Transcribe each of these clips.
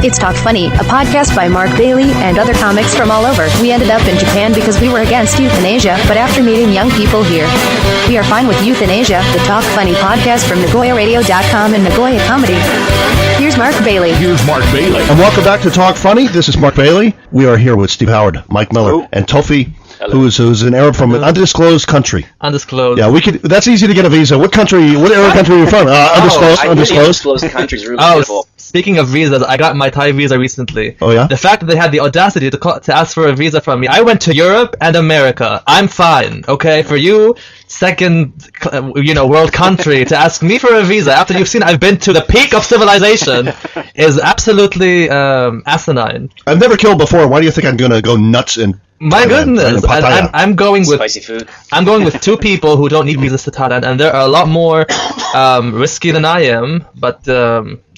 It's Talk Funny, a podcast by Mark Bailey and other comics from all over. We ended up in Japan because we were against euthanasia, but after meeting young people here, we are fine with euthanasia. The Talk Funny podcast from NagoyaRadio.com and Nagoya Comedy. Here's Mark Bailey. And welcome back to Talk Funny. This is Mark Bailey. We are here with Steve Howard, Mike Miller, and Tofie, who's an Arab from an undisclosed country. Undisclosed. Yeah, That's easy to get a visa. What Arab country are you from? Undisclosed countries. Really beautiful. Speaking of visas, I got my Thai visa recently. Oh yeah. The fact that they had the audacity to ask for a visa from me. I went to Europe and America. I'm fine. Okay, for you, second, world country to ask me for a visa after you've seen I've been to the peak of civilization is absolutely asinine. I've never killed before. Why do you think I'm gonna go nuts in? My goodness, I'm going with spicy food. I'm going with two people who don't need visas to Thailand, and they're a lot more risky than I am. But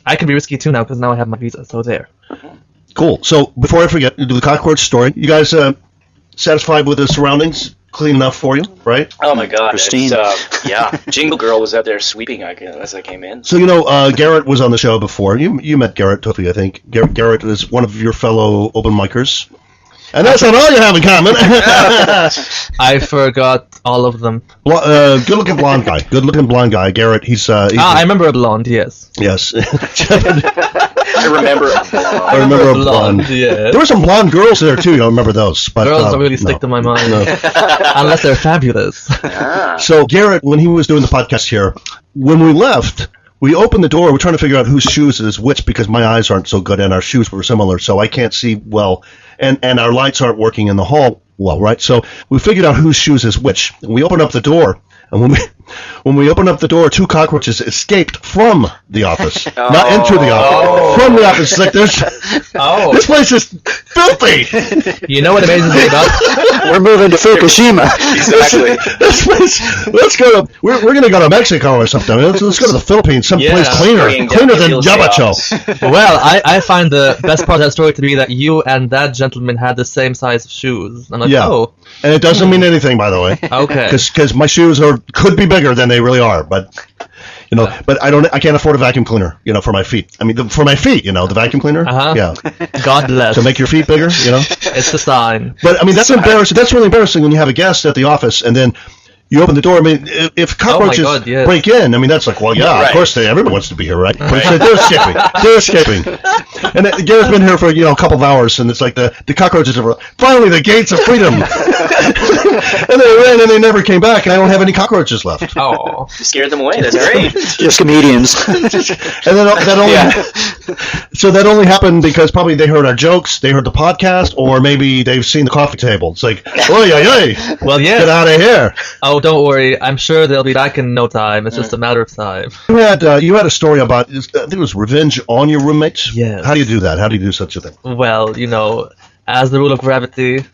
I can be risky too now because now I have my visa. So there. Cool. So before I forget, do the cockroach story. You guys satisfied with the surroundings? Clean enough for you, right? Oh my God, pristine. Jingle Girl was out there sweeping as I came in. So Garrett was on the show before. You met Garrett, Tofie, I think. Garrett is one of your fellow open micers. And that's not all you have in common. I forgot all of them. Well, good-looking blonde guy. Garrett, he's I remember a blonde, yes. Yes. I remember a blonde. Yeah. There were some blonde girls there, too. I don't remember those. But, girls don't really stick to my mind. No. Unless they're fabulous. So, Garrett, when he was doing the podcast here, when we left, we opened the door. We're trying to figure out whose shoes is which because my eyes aren't so good and our shoes were similar, so I can't see well. And our lights aren't working in the hall well, right? So we figured out whose shoes is which. And we opened up the door. And when we opened up the door, two cockroaches escaped from the office, not into the office, from the office. It's like this place is filthy. You know what amazes me about? We're moving to Fukushima. Exactly. This place. Let's go to. We're going to go to Mexico or something. Let's go to the Philippines. Some place cleaner than Yabacho. Well, I find the best part of that story to be that you and that gentleman had the same size of shoes. I'm like, and it doesn't mean anything, by the way. Okay. Because my shoes could be bigger than they really are, but but I can't afford a vacuum cleaner, for my feet. I mean, for my feet, the vacuum cleaner. Yeah. God bless. To make your feet bigger, It's a sign. But I mean, that's embarrassing. That's really embarrassing when you have a guest at the office and then you open the door. I mean, if cockroaches break in, I mean, that's like, of course, everyone wants to be here, right? But they're escaping. And Garrett's been here for, a couple of hours, and it's like the cockroaches are, finally, the gates of freedom. And they ran, and they never came back, and I don't have any cockroaches left. Oh. You scared them away, that's great. Just comedians. And then that only happened because probably they heard our jokes, they heard the podcast, or maybe they've seen the coffee table. It's like, oy. Well, yeah. Get out of here. Oh, don't worry. I'm sure they'll be back in no time. It's just a matter of time. You had a story about, I think it was revenge on your roommates? Yes. How do you do that? How do you do such a thing? Well, as the rule of gravity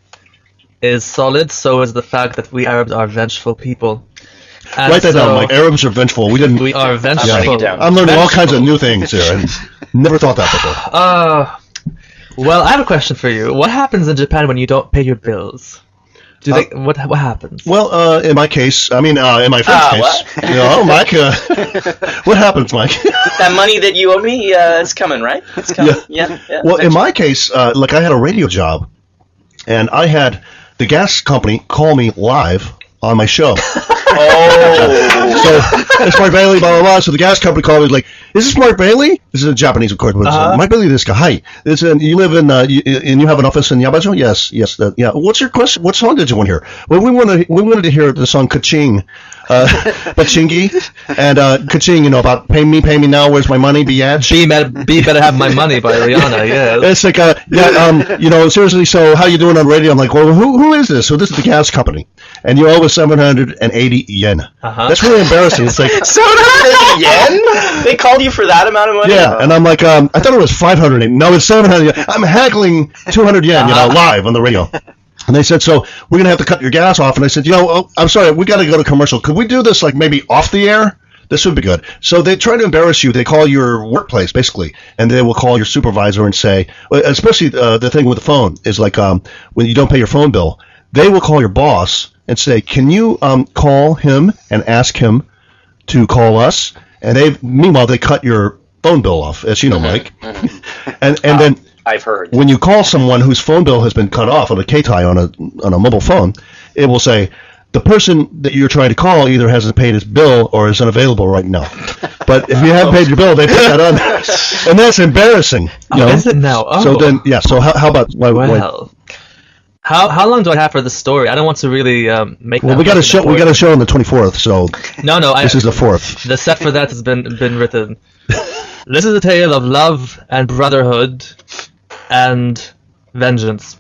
is solid, so is the fact that we Arabs are vengeful people. And write that down, Mike. Arabs are vengeful. We are vengeful. Yeah. I'm learning all kinds of new things here. I never thought that before. Well, I have a question for you. What happens in Japan when you don't pay your bills? What happens? Well, in my case, in my friend's case, Mike, what happens, Mike? That money that you owe me, it's coming, right? It's coming. Yeah. Well, in my case, I had a radio job, and I had the gas company call me live on my show. So it's Mark Bailey, blah, blah, blah. So the gas company called me, like, is this Mark Bailey? This is a Japanese, of course. Mark Bailey, this guy. Hi. You live in, and you have an office in Yabacho? Yes. Yeah. What's your question? What song did you want to hear? Well, we wanted to hear the song Kaching. Bachingi. And Kaching, about pay me now, where's my money, biatch? Be better have my money by Rihanna, yeah. It's like, seriously, so how you doing on radio? I'm like, well, who is this? So this is the gas company. And you owe us 780 yen. That's really embarrassing. It's like 780 yen? They called you for that amount of money? Yeah, and I'm like, I thought it was 500 yen. No, it's 700 yen. I'm haggling 200 yen, live on the radio. And they said, so we're going to have to cut your gas off. And I said, I'm sorry, we got to go to commercial. Could we do this like maybe off the air? This would be good. So they try to embarrass you. They call your workplace, basically, and they will call your supervisor and say, especially the thing with the phone is like when you don't pay your phone bill, they will call your boss and say, can you call him and ask him to call us? And meanwhile, they cut your phone bill off, as you know, Mike. And then I've heard. when you call someone whose phone bill has been cut off on a K-tie on a mobile phone, it will say, the person that you're trying to call either hasn't paid his bill or is unavailable right now. But if you haven't paid your bill, they put that on there. And that's embarrassing. Is it now? Oh. So then, so how about... Well, how long do I have for this story? I don't want to really make. Well, we got a show on the 24th, so no, this is the 4th. The set for that has been written. This is a tale of love and brotherhood and vengeance.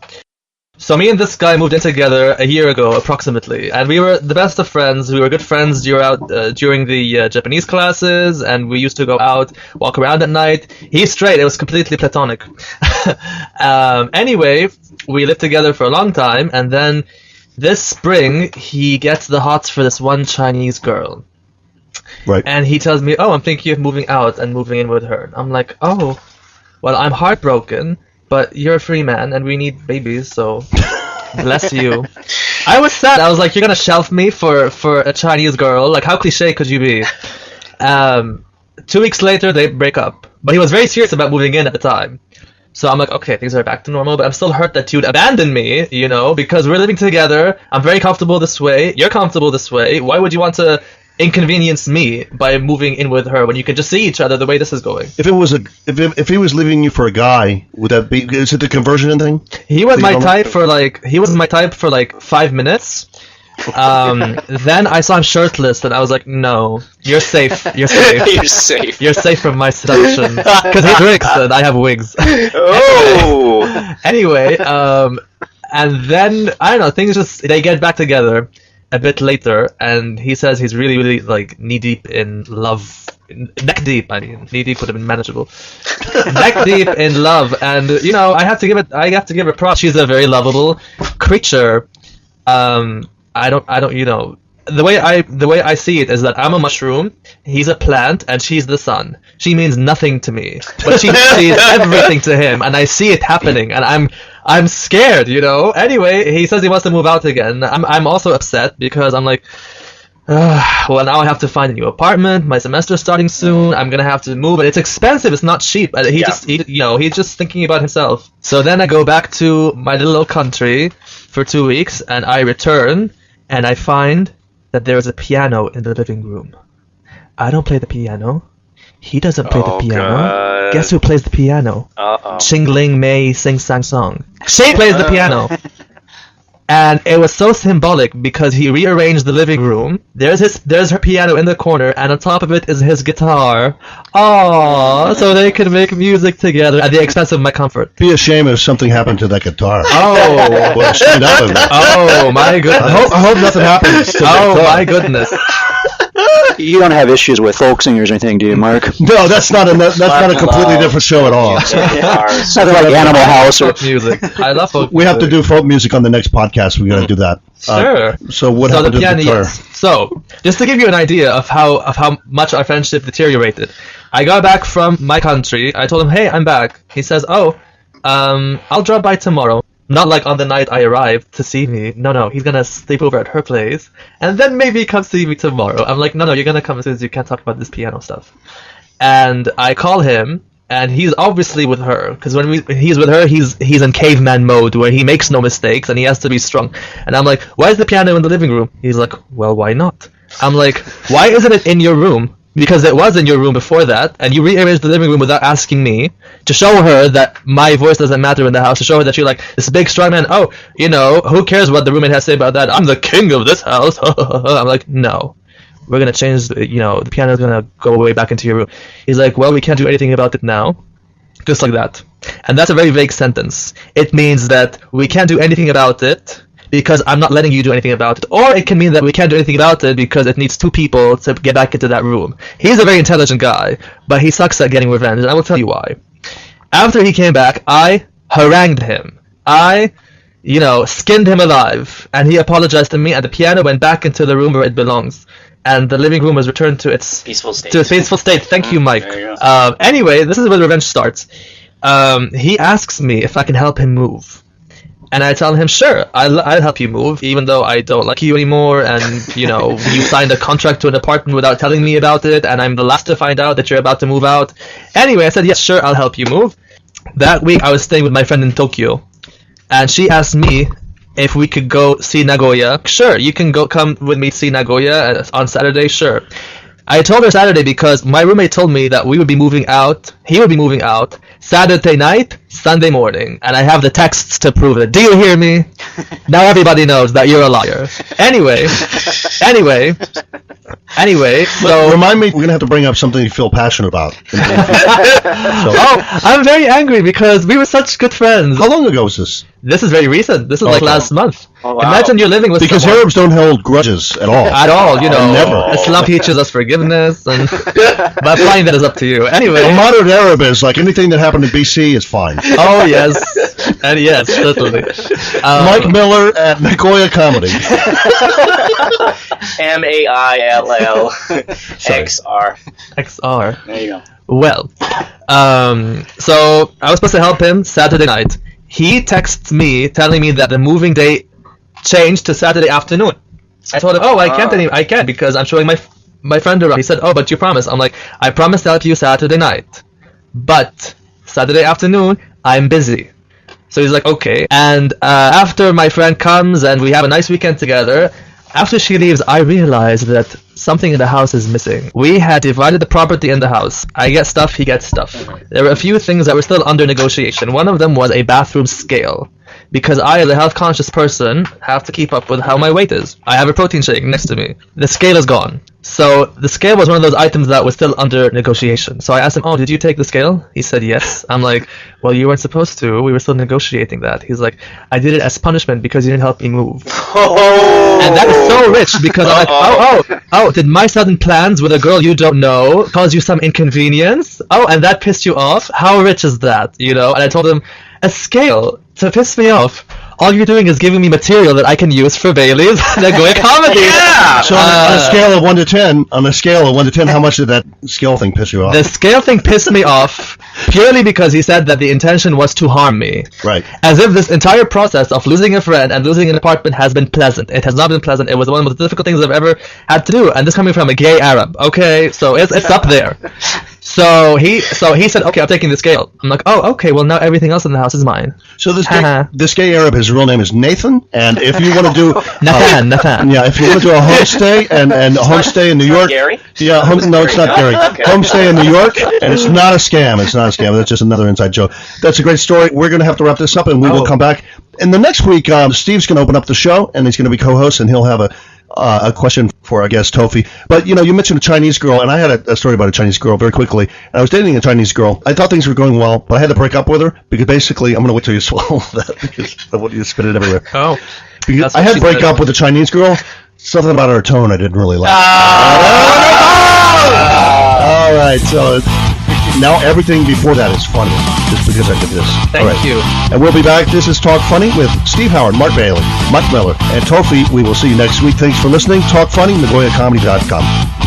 So me and this guy moved in together a year ago, approximately, and we were the best of friends. We were good friends during the Japanese classes, and we used to go out, walk around at night. He's straight. It was completely platonic. Anyway, we lived together for a long time, and then this spring, he gets the hots for this one Chinese girl. Right. And he tells me, I'm thinking of moving out and moving in with her. I'm like, well, I'm heartbroken. But you're a free man, and we need babies, so bless you. I was sad. I was like, you're gonna shelf me for a Chinese girl? Like, how cliche could you be? 2 weeks later, they break up. But he was very serious about moving in at the time. So I'm like, okay, things are back to normal, but I'm still hurt that you'd abandon me, because we're living together. I'm very comfortable this way. You're comfortable this way. Why would you want to inconvenience me by moving in with her when you can just see each other the way this is going? If it was if he was leaving you for a guy, would that be? Is it the conversion thing? He was my type for like 5 minutes. Then I saw him shirtless, and I was like, "No, you're safe. You're safe. You're safe. You're safe from my seduction." Because he drinks, and I have wigs. Oh. Anyway, and then I don't know. Things they get back together a bit later, and he says he's really, really like knee deep in love, neck deep. I mean, knee deep would have been manageable. Neck deep in love, and I have to give it props. She's a very lovable creature. I don't. The way I see it is that I'm a mushroom, he's a plant, and she's the sun. She means nothing to me, but she sees everything to him, and I see it happening, and I'm scared, Anyway, he says he wants to move out again. I'm also upset because I'm like, well, now I have to find a new apartment. My semester's starting soon. I'm gonna have to move, and it's expensive. It's not cheap. He's just thinking about himself. So then I go back to my little country for 2 weeks, and I return, and I find that there is a piano in the living room. I don't play the piano. He doesn't play the piano. God. Guess who plays the piano? Xing Ling Mei Sing Sang Song. She plays the piano. And it was so symbolic because he rearranged the living room. There's her piano in the corner, and on top of it is his guitar. Aww, so they can make music together at the expense of my comfort. Be ashamed if something happened to that guitar. Oh, Well, ashamed of it. oh my goodness. I hope nothing happens to that Oh guitar. my goodness. You don't have issues with folk singers or anything, do you, Mark? No, that's not a completely different show at all. Something like Animal House or Folk music. I love folk We have to music. do folk music on the next podcast. We're going to do that. Sure. So what happened to the guitar? Yes. So, just to give you an idea of how much our friendship deteriorated, I got back from my country. I told him, "Hey, I'm back." He says, I'll drop by tomorrow." Not like on the night I arrived to see me. No, he's gonna sleep over at her place, and then maybe come see me tomorrow. I'm like, no, you're gonna come as soon as you can't talk about this piano stuff. And I call him, and he's obviously with her, because when he's with her, he's in caveman mode, where he makes no mistakes, and he has to be strong. And I'm like, why is the piano in the living room? He's like, well, why not? I'm like, why isn't it in your room? Because it was in your room before that, and you rearranged the living room without asking me, to show her that my voice doesn't matter in the house, to show her that you're like this big strong man. Oh, who cares what the roommate has to say about that? I'm the king of this house. I'm like, no, we're gonna change. The piano's gonna go way back into your room. He's like, well, we can't do anything about it now, just like that. And that's a very vague sentence. It means that we can't do anything about it because I'm not letting you do anything about it. Or it can mean that we can't do anything about it because it needs two people to get back into that room. He's a very intelligent guy, but he sucks at getting revenge, and I will tell you why. After he came back, I harangued him. I, skinned him alive, and he apologized to me, and the piano went back into the room where it belongs. And the living room was returned to its peaceful state. Thank you, Mike. There you go. Anyway, this is where the revenge starts. He asks me if I can help him move. And I tell him, sure, I'll help you move, even though I don't like you anymore, and, you know, you signed a contract to an apartment without telling me about it, and I'm the last to find out that you're about to move out. Anyway, I said, yes, sure, I'll help you move. That week, I was staying with my friend in Tokyo, and she asked me if we could go see Nagoya. Sure, you can come with me see Nagoya on Saturday, sure. I told her Saturday because my roommate told me that he would be moving out Saturday night, Sunday morning, and I have the texts to prove it. Do you hear me? Now everybody knows that you're a liar. Anyway, so... Remind me, we're going to have to bring up something you feel passionate about. Oh, I'm very angry because we were such good friends. How long ago was this? This is very recent. This is like last month. Oh, wow. Imagine you're living with because someone. Arabs don't hold grudges at all. At all, you know. Never. Islam teaches us forgiveness, and but fine, that is up to you. Anyway. A modern Arab is like anything that happened in BC is fine. Oh, yes. And yes, certainly. Mike Miller at Nagoya Comedy. MAILL XR. XR. There you go. Well, so I was supposed to help him Saturday night. He texts me telling me that the moving day changed to Saturday afternoon. I told him, oh, I can't because I'm showing my friend around. He said, oh, but you promised. I'm like, I promised to help you Saturday night, but Saturday afternoon I'm busy. So he's like, okay. And after my friend comes and we have a nice weekend together, after she leaves, I realize that something in the house is missing. We had divided the property in the house. I get stuff, he gets stuff. There were a few things that were still under negotiation. One of them was a bathroom scale. Because I, as a health-conscious person, have to keep up with how my weight is. I have a protein shake next to me. The scale is gone. So the scale was one of those items that was still under negotiation. So I asked him, oh, did you take the scale? He said yes. I'm like, well, you weren't supposed to. We were still negotiating that. He's like, I did it as punishment because you didn't help me move. Oh. And that is so rich because I'm like, oh, did my sudden plans with a girl you don't know cause you some inconvenience? Oh, and that pissed you off? How rich is that? You know? And I told him, a scale to piss me off. All you're doing is giving me material that I can use for Bailey's Nagoya Comedy. Yeah! So on a scale of 1 to 10, how much did that scale thing piss you off? The scale thing pissed me off purely because he said that the intention was to harm me. Right. As if this entire process of losing a friend and losing an apartment has been pleasant. It has not been pleasant. It was one of the most difficult things I've ever had to do. And this coming from a gay Arab. Okay, so it's up there. So he said, okay, I'm taking the scale. I'm like, oh, okay, well now everything else in the house is mine. So this gay Arab, his real name is Nathan, and if you want to do Nathan. Yeah, if you want to do a homestay and a homestay in New York, Gary? Yeah, no, it's not Gary. Okay. Homestay in New York, and it's not a scam. It's not a scam. That's just another inside joke. That's a great story. We're going to have to wrap this up, and we will come back. And the next week, Steve's going to open up the show, and he's going to be co-host, and he'll have a question for, I guess, Tofie. But, you know, you mentioned a Chinese girl, and I had a story about a Chinese girl very quickly. And I was dating a Chinese girl. I thought things were going well, but I had to break up with her because basically, I'm going to wait till you swallow that because I want you to spit it everywhere. Oh. Because I had to break up with a Chinese girl. Something about her tone I didn't really like. All right, so now everything before that is funny, just because I did this. Thank you. And we'll be back. This is Talk Funny with Steve Howard, Mark Bailey, Mike Miller, and Tofie. We will see you next week. Thanks for listening. Talk Funny, NagoyaComedy.com.